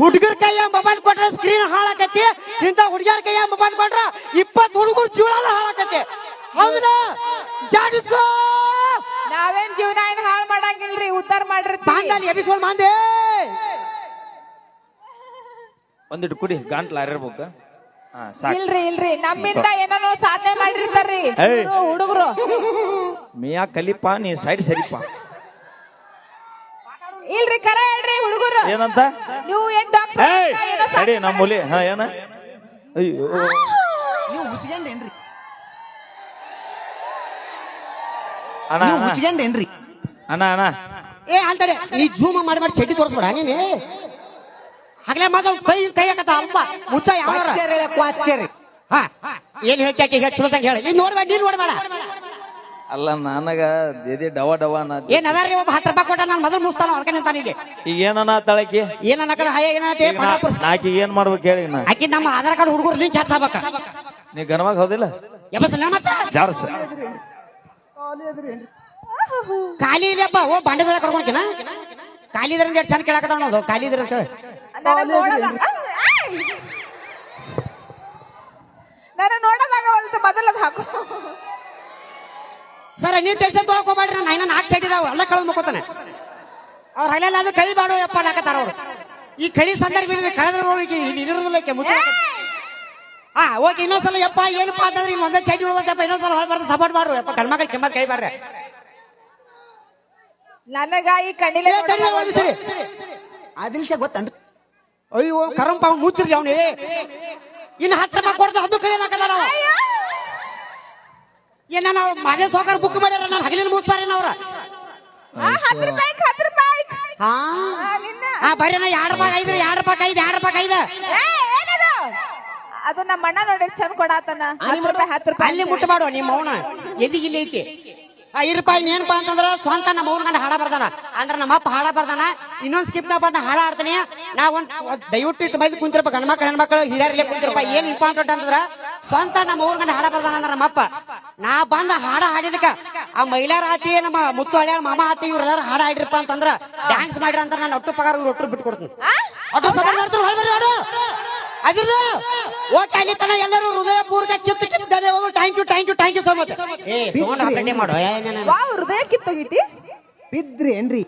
ಹುಡುಗರ ಕೈಯ ಮೊಬೈಲ್ ಕೊಟ್ರ ಸ್ಕ್ರೀನ್ ಹಾಳಾಕತಿ, ಇಂತ ಹುಡುಗಿಯರ ಕೈಯ ಮೊಬೈಲ್ ಕೊಟ್ರ 20 ಹುಡುಗರು ಜೀವನ ಹಾಳಾಕತಿ. ಹೌದಾ? ಜಾಡಿಸೋ ನಾವೇನ್ ಜೀವನ ಏನ್ ಹಾಳು ಮಾಡಂಗಿಲ್ರಿ, ಉದ್ದಾರ ಮಾಡಿರ್ತೀವಿ. ಮಾಂದಲ್ಲಿ ಎಬಿಸೋಲ್ ಮಾಂದೆ ಒಂದಿಟ್ಟು ಕುಡಿ ಗಂಟ್ಲ ಅರಿರ್ಬೇಕು. ಇಲ್ರಿ ಇಲ್ರಿ, ನಮ್ಮಿಂದ ಏನೋ ಸಾಧನೆ ಮಾಡಿರ್ತಾರ್ರಿ ಹುಡುಗರು. ಮಿಯಾ ಕಲಿಪ ನೀ ಸೈಡ್ ಸರಿಪ. ಇಲ್ರಿ ಕರ ಹೇಳ್ರಿ ಹುಡುಗರು ಏನಂತ ನೀವು ಏನ್ ಡಾಕ್ಟರ್ ಸರಿ ನಮ್ಮ ಮೂಲಿ. ಹಾ ಏನ ಅಯ್ಯೋ ನೀವು ಹುಚ್ಚಿಗೆಂಡೇನ್ರಿ? ಅಣ್ಣ ನೀವು ಹುಚ್ಚಿಗೆಂಡೇನ್ರಿ? ಅಣ್ಣ ಅಣ್ಣ ಏ ಅಂತಡೆ ನೀ ಜೂಮ್ ಮಾಡಿ ಮಾಡಿ ಚಡ್ಡಿ ತೋರಿಸ್ಬೇಡ ನೀನೆ. ಆಗ್ಲೇ ಮಗ ಕೈ ಹಾಕತ್ತ ಅಮ್ಮ ಮುಚ್ಚ ಯಾವ ಹಾ ಏನ್ ಹೇಳ್ತಾಕೆ ಈಗ ಚಲೋದಂಗ ಹೇಳಿ. ನೀನ್ ನೋಡ್ಬೇಡ, ನೀನ್ ನೋಡ್ಬೇಡ. ಅಲ್ಲ ನನಗ ದೇದಿ ಡವ ಡವ ಅನ್ನೋದು ಏನ್ ಅದಾರಿ ಒಬ್ಬ 10 ರೂಪಾಯಿ ಕೊಟ್ಟ ನಾನು ಮೊದಲು ಮುಗಿಸ್ತಾನ ಅದಕ್ಕೆ ನಿಂತಾನಿಗೆ. ಈಗ ಏನನ್ನ ತಳಕಿ ಏನನ್ನಕಲ್ಲ ಹಯ ಏನತೆ ನಾಕಿ ಏನ್ ಮಾಡ್ಬೇಕು ಹೇಳಿ ನಾ. ಆಕಿ ನಮ್ಮ ಆಧಾರ್ ಕಾರ್ಡ್ ಹುಡುಗರು ಲಿಂಕ್ ಹಚ್ಚಬೇಕ. ನೀ ಗಣವಾಗ ಹೌದಿಲ್ಲ ಎಬಸಲ್ಲ ಮತ್ತೆ ಜಾರ್ಸ್ ಖಾಲಿ ಇದೆಯಪ್ಪ. ಓ ಬಂಡೆಗಳ ಕರ್ಕೊಂಡ್ಕಿನ ಖಾಲಿ ಇದ್ರಿಂದ ಚಂದ ಕೇಳಕತ್ತಾವ ನಾವು. ಖಾಲಿ ಇದ್ರ ಅಂತ ಹೇಳಿ ನಾನು ನೋಡೋದಾಗ ಒಂದು ಮೊದಲದ್ ಹಾಕು. ಸರ್ ನೀವ್ ತೆಲ್ಸ ತೊಳಕ್ ಹೋಗ್ಬೇಡ್ರಿ. ನಾನು 4 ಸೈಡ್ ಇದಾವ ಎಲ್ಲ ಕಳೆದ್ ಮುಕ್ಕೋತಾನೆ ಅವ್ರ ಹಳೆಲ್ಲ ಅದು ಕಳಿ ಬಾಡೋ ಯಪ್ಪ ಹಾಕತ್ತಾರ ಅವ್ರು. ಈ ಕಳಿ ಸಂದರ್ಭ ಕಳೆದ್ರ ಇರೋದಿಲ್ಲಕ್ಕೆ ಮುಚ್ಚ. ಹಾ ಓಕೆ ಇನ್ನೊಂದ್ಸಲ ಯಪ್ಪ ಏನಪ್ಪಾ ಅಂತಂದ್ರೆ ಈಗ ಒಂದೇ ಚೈಡಿ ಹೋಗತ್ತಪ್ಪ ಇನ್ನೊಂದ್ಸಲ ಹೊಳ್ಬಾರ್ದು ಸಪೋರ್ಟ್ ಮಾಡ್ರು ಯಪ್ಪ. ಗಂಡ್ಮಕ್ಳು ಕೆಮ್ಮತ್ ಕೈ ಬಾರ್ರಿ. ನನಗ ಈ ಕಣ್ಣಿಲೆ ಆದಿಲ್ಸ ಗೊತ್ತನ್ರಿ? ಅಯ್ಯೋ ಕರಂಪ ಅವ್ನು ಮುಚ್ಚಿರ್ಲಿ ಅವ್ನಿ. ಇನ್ನು 10 ರೂಪಾಯಿ ಕೊಡ್ತಾ ಅದು ಕೈಯದಾಕಲ್ಲ ನಾವು. ಏನ ನಾವು ಮಾದೇ ಸೋಕಾರ ಬುಕ್ ಮಾಡ್ಯಾರ, ನಾನು ಹಗಲಿನ ಮುಚ್ತಾರೇನ ಅವ್ರ. 10 ರೂಪಾಯಿ 10 ರೂಪಾಯಿ. ಹಾ ಬರ್ರಿ ನಾ 2 ರೂಪಾಯಿ 5 2 ರೂಪಾಯಿ 5 2 ರೂಪಾಯಿ 5 ಅದು ನಮ್ಮ ಅಣ್ಣ ನೋಡಿ ಚಂದ ಕೊಡಾತನ. 10 ರೂಪಾಯಿ 10 ರೂಪಾಯಿ ಅಲ್ಲಿ ಮುಟ್ಟಬಾಡು ನಿಮ್ಮ ಅವನ ಎದಿಗಿಲ್ಲಿ ಐತಿ. 5 ರೂಪಾಯಿ ಏನಪ್ಪಾ ಅಂತಂದ್ರ ಸ್ವಂತ ನಮ್ಮ ಅವ್ನ ಗಂಡ ಹಾಡ ಬರ್ದಾನ ಅಂದ್ರ ನಮ್ಮ ಅಪ್ಪ ಹಾಡ ಬರ್ದಾನ. ಇನ್ನೊಂದ್ ಸ್ಕಿಪ್ ನಾ ಬಂದ ಹಾಡ ಆಡ್ತೀನಿ ನಾ. ಒಂದ್ ದಯವಿಟ್ಟು ಇಟ್ಟು ಮೈದು ಕುಂತಿರಪ್ಪ ಗಂಡ್ಮಕ್ಳು ಹೆಣ್ಮಕ್ಳು ಹಿರಿಯರ್ಲೆ ಕುಂತಿರಪ್ಪ. ಏನ್ ಇಂಪಾರ್ಟೆಂಟ್ ಅಂತಂದ್ರ ಸ್ವಂತ ನಮ್ಮ ಅವ್ರ ಗಂಡ ಹಾಡ ಬರ್ದಾನ ಅಂದ್ರ ನಮ್ಮಪ್ಪ. ನಾ ಬಂದ ಹಾಡ ಹಾಡಿದಕ್ಕ ಆ ಮಹಿಳಾರ ಆತಿ ನಮ್ಮ ಮುತ್ತು ಹಳ್ಯಾರ ಮಾಮ ಆತಿ ಇವ್ರೆಲ್ಲಾರು ಹಾಡ ಹಾಡಿರಪ್ಪ ಅಂತಂದ್ರ ಡ್ಯಾನ್ಸ್ ಮಾಡ್ರಿ ಅಂತ ನಾನು ಒಟ್ಟು ಪಗಾರ ಒಟ್ಟು ಬಿಟ್ಟು ಕೊಡ್ತೀನಿ. ಒಟ್ಟು ಸಪೋರ್ಟ್ ಮಾಡ್ತಾರೆ ಹೊಳ್ಬರ್ರಿ ಹಾಡು ಅದಿರ್ಲ. ಓಕೆ ಅಲ್ಲಿ ತನ ಎಲ್ಲರೂ ಹೃದಯ ಪೂರ್ವಕ ಕಿತ್ತು ಧನ್ಯವಾದ. Thank you so much. ಏ ತಗೊಂಡು ಮಾಡು ಹೃದಯ ಕಿತ್ತೋಗಿತಿ ಬಿದ್ರಿ ಏನ್ರಿ?